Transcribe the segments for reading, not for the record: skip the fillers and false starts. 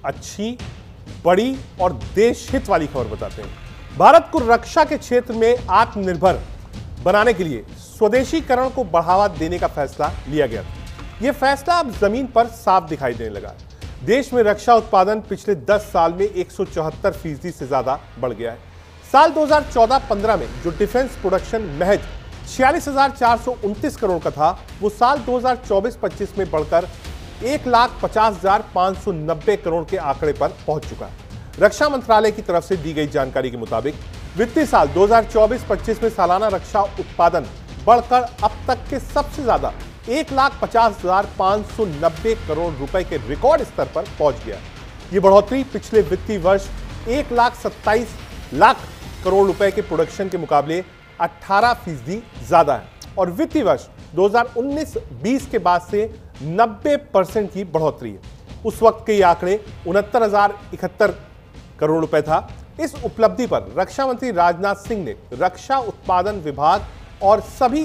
अच्छी, बड़ी और देश हित वाली खबर बताते हैं। भारत को रक्षा के क्षेत्र में आत्मनिर्भर बनाने के लिए स्वदेशीकरण को बढ़ावा देने का फैसला लिया गया था। यह फैसला अब जमीन पर साफ दिखाई देने लगा। देश में रक्षा उत्पादन पिछले 10 साल में 174% से ज्यादा बढ़ गया है। साल 2014-15 में जो डिफेंस प्रोडक्शन महज 46,429 करोड़ का था, वो साल 2024-25 में बढ़कर 1,50,590 करोड़ के आंकड़े पर पहुंच चुका है। रक्षा मंत्रालय की तरफ से दी गई जानकारी के मुताबिक वित्तीय साल 2024-25 में सालाना रक्षा उत्पादन बढ़कर अब तक के सबसे ज्यादा 1,50,590 करोड़ रुपए के रिकॉर्ड स्तर पर पहुंच गया। यह बढ़ोतरी पिछले वित्तीय वर्ष 1,27,00,000 करोड़ रुपए के प्रोडक्शन के मुकाबले 18% ज्यादा है और वित्तीय वर्ष 2019-20 के बाद से 90% की बढ़ोतरी है। उस वक्त के ये आंकड़े 69,071 करोड़ रुपए था। इस उपलब्धि पर रक्षा मंत्री राजनाथ सिंह ने रक्षा उत्पादन विभाग और सभी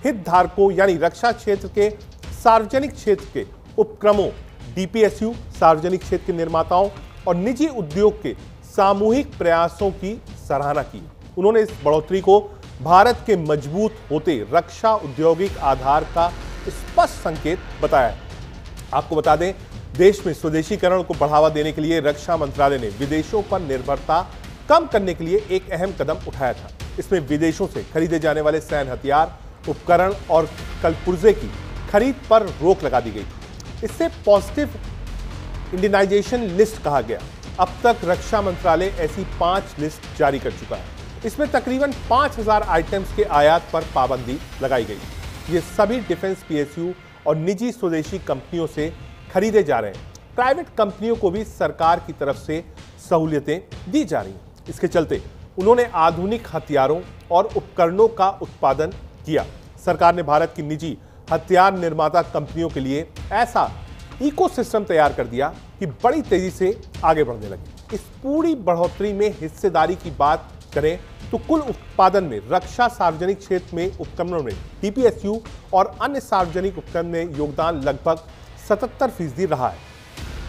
हितधारकों यानी रक्षा क्षेत्र के सार्वजनिक क्षेत्र के उपक्रमों, डीपीएसयू, सार्वजनिक क्षेत्र के निर्माताओं और निजी उद्योग के सामूहिक प्रयासों की सराहना की। उन्होंने इस बढ़ोतरी को भारत के मजबूत होते रक्षा औद्योगिक आधार का स्पष्ट संकेत बताया है। आपको बता दें, देश में स्वदेशीकरण को बढ़ावा देने के लिए रक्षा मंत्रालय ने विदेशों पर निर्भरता कम करने के लिए एक अहम कदम उठाया था। इसमें विदेशों से खरीदे जाने वाले सैन्य हथियार, उपकरण और कलपुर्जे की खरीद पर रोक लगा दी गई। इससे पॉजिटिव इंडियनाइजेशन लिस्ट कहा गया। अब तक रक्षा मंत्रालय ऐसी 5 लिस्ट जारी कर चुका है। इसमें तकरीबन 5,000 आइटम्स के आयात पर पाबंदी लगाई गई। ये सभी डिफेंस पीएसयू और निजी स्वदेशी कंपनियों से खरीदे जा रहे हैं। प्राइवेट कंपनियों को भी सरकार की तरफ से सहूलियतें दी जा रही हैं। इसके चलते उन्होंने आधुनिक हथियारों और उपकरणों का उत्पादन किया। सरकार ने भारत की निजी हथियार निर्माता कंपनियों के लिए ऐसा इकोसिस्टम तैयार कर दिया कि बड़ी तेजी से आगे बढ़ने लगे। इस पूरी बढ़ोतरी में हिस्सेदारी की बात करें तो कुल उत्पादन में रक्षा सार्वजनिक क्षेत्र में उपकरणों में डीपीएसयू और अन्य सार्वजनिक उपकरण में योगदान लगभग 77% रहा है,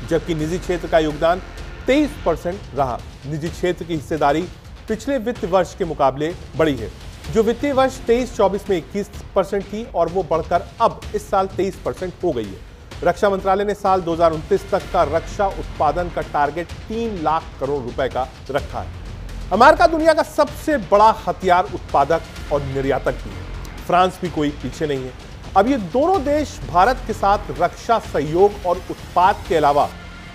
जबकि निजी क्षेत्र का योगदान 23% रहा। निजी क्षेत्र की हिस्सेदारी पिछले वित्त वर्ष के मुकाबले बढ़ी है, जो वित्तीय वर्ष 23-24 में 21% थी और वो बढ़कर अब इस साल 23% हो गई है। रक्षा मंत्रालय ने साल 2029 तक का रक्षा उत्पादन का टारगेट 3 लाख करोड़ रुपए का रखा है। अमेरिका दुनिया का सबसे बड़ा हथियार उत्पादक और निर्यातक भी है। फ्रांस भी कोई पीछे नहीं है। अब ये दोनों देश भारत के साथ रक्षा सहयोग और उत्पाद के अलावा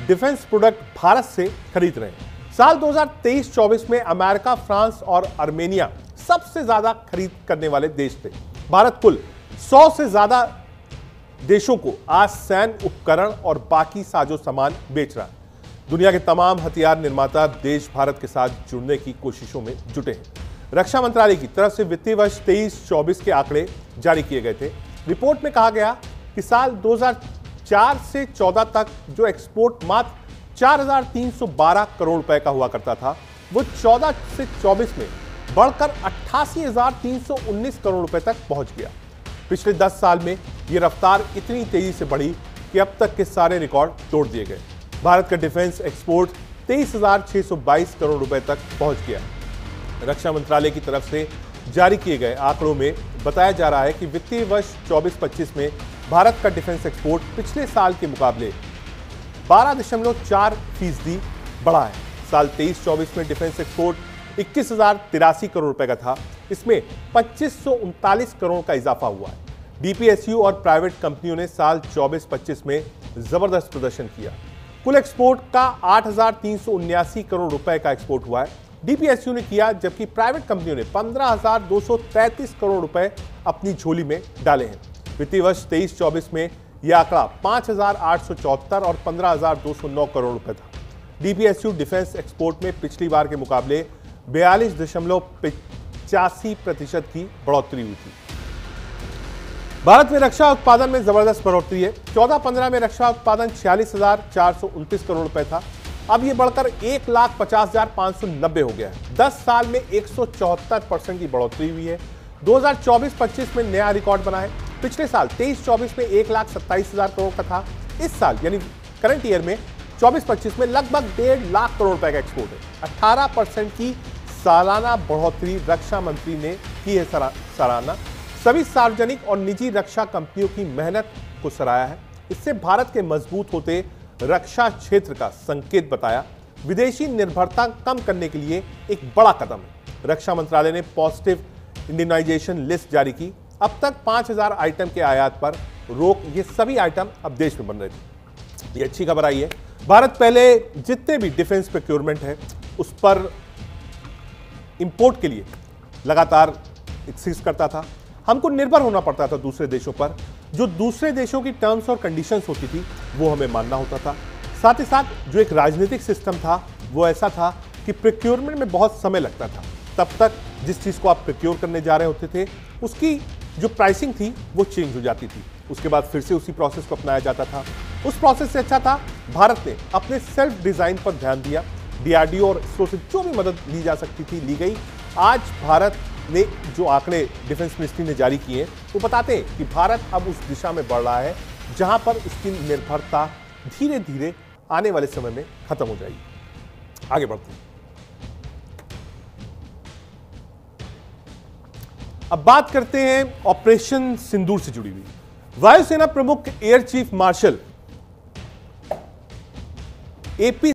डिफेंस प्रोडक्ट भारत से खरीद रहे हैं। साल 2023-24 में अमेरिका, फ्रांस और आर्मेनिया सबसे ज्यादा खरीद करने वाले देश थे। भारत कुल 100 से ज्यादा देशों को आज सैन्य उपकरण और बाकी साजो सामान बेच रहा है। दुनिया के तमाम हथियार निर्माता देश भारत के साथ जुड़ने की कोशिशों में जुटे हैं। रक्षा मंत्रालय की तरफ से वित्तीय वर्ष 23-24 के आंकड़े जारी किए गए थे। रिपोर्ट में कहा गया कि साल 2004 से 14 तक जो एक्सपोर्ट मात्र 4,312 करोड़ रुपए का हुआ करता था, वो 14 से 24 में बढ़कर 88,319 करोड़ रुपए तक पहुंच गया। पिछले 10 साल में ये रफ्तार इतनी तेजी से बढ़ी कि अब तक के सारे रिकॉर्ड तोड़ दिए गए। भारत का डिफेंस एक्सपोर्ट 23,622 करोड़ रुपए तक पहुंच गया। रक्षा मंत्रालय की तरफ से जारी किए गए आंकड़ों में बताया जा रहा है कि वित्तीय वर्ष 24-25 में भारत का डिफेंस एक्सपोर्ट पिछले साल के मुकाबले 12.4% बढ़ा है। साल 23-24 में डिफेंस एक्सपोर्ट 21,083 करोड़ रुपए का था। इसमें 2,539 करोड़ का इजाफा हुआ है। डीपीएसयू और प्राइवेट कंपनियों ने साल 24-25 में जबरदस्त प्रदर्शन किया। कुल एक्सपोर्ट का 8,379 करोड़ रुपए का एक्सपोर्ट हुआ है। डीपीएसयू ने किया, जबकि प्राइवेट कंपनियों ने 15,233 करोड़ रुपए अपनी झोली में डाले हैं। वित्तीय वर्ष 23-24 में यह आंकड़ा 5,874 और 15,209 करोड़ रुपए था। डीपीएसयू डिफेंस एक्सपोर्ट में पिछली बार के मुकाबले 42.85% की बढ़ोतरी हुई थी। भारत में रक्षा उत्पादन में जबरदस्त बढ़ोतरी है। 14-15 में रक्षा उत्पादन 46,429 करोड़ रुपए था। अब यह बढ़कर 1,50,590 हो गया है। 10 साल में 174% की बढ़ोतरी हुई है। 2024-25 में नया रिकॉर्ड बना है। पिछले साल 23-24 में 1,27,000 करोड़ का था। इस साल यानी करंट ईयर में 24-25 में लगभग 1.5 लाख करोड़ रुपए का एक्सपोर्ट है। 18% की सालाना बढ़ोतरी रक्षा मंत्री ने की है सराहना। सभी सार्वजनिक और निजी रक्षा कंपनियों की मेहनत को सराहा है। इससे भारत के मजबूत होते रक्षा क्षेत्र का संकेत बताया। विदेशी निर्भरता कम करने के लिए एक बड़ा कदम है। रक्षा मंत्रालय ने पॉजिटिव इंडियनाइजेशन लिस्ट जारी की। अब तक 5000 आइटम के आयात पर रोक, ये सभी आइटम अब देश में बन रहे थे। ये अच्छी खबर आई है। भारत पहले जितने भी डिफेंस प्रोक्योरमेंट है उस पर इंपोर्ट के लिए लगातार एक्सिस्ट करता था। हमको निर्भर होना पड़ता था दूसरे देशों पर। जो दूसरे देशों की टर्म्स और कंडीशंस होती थी वो हमें मानना होता था। साथ ही साथ जो एक राजनीतिक सिस्टम था वो ऐसा था कि प्रोक्योरमेंट में बहुत समय लगता था। तब तक जिस चीज़ को आप प्रोक्योर करने जा रहे होते थे उसकी जो प्राइसिंग थी वो चेंज हो जाती थी। उसके बाद फिर से उसी प्रोसेस को अपनाया जाता था। उस प्रोसेस से अच्छा था भारत ने अपने सेल्फ डिज़ाइन पर ध्यान दिया। डीआरडीओ और इसरो से जो भी मदद ली जा सकती थी ली गई। आज भारत ने जो आंकड़े डिफेंस मिनिस्ट्री ने जारी किए वो बताते हैं कि भारत अब उस दिशा में बढ़ रहा है जहां पर इसकी निर्भरता धीरे धीरे आने वाले समय में खत्म हो जाएगी। आगे बढ़ते हैं। अब बात करते हैं ऑपरेशन सिंदूर से जुड़ी हुई। वायुसेना प्रमुख एयर चीफ मार्शल एपी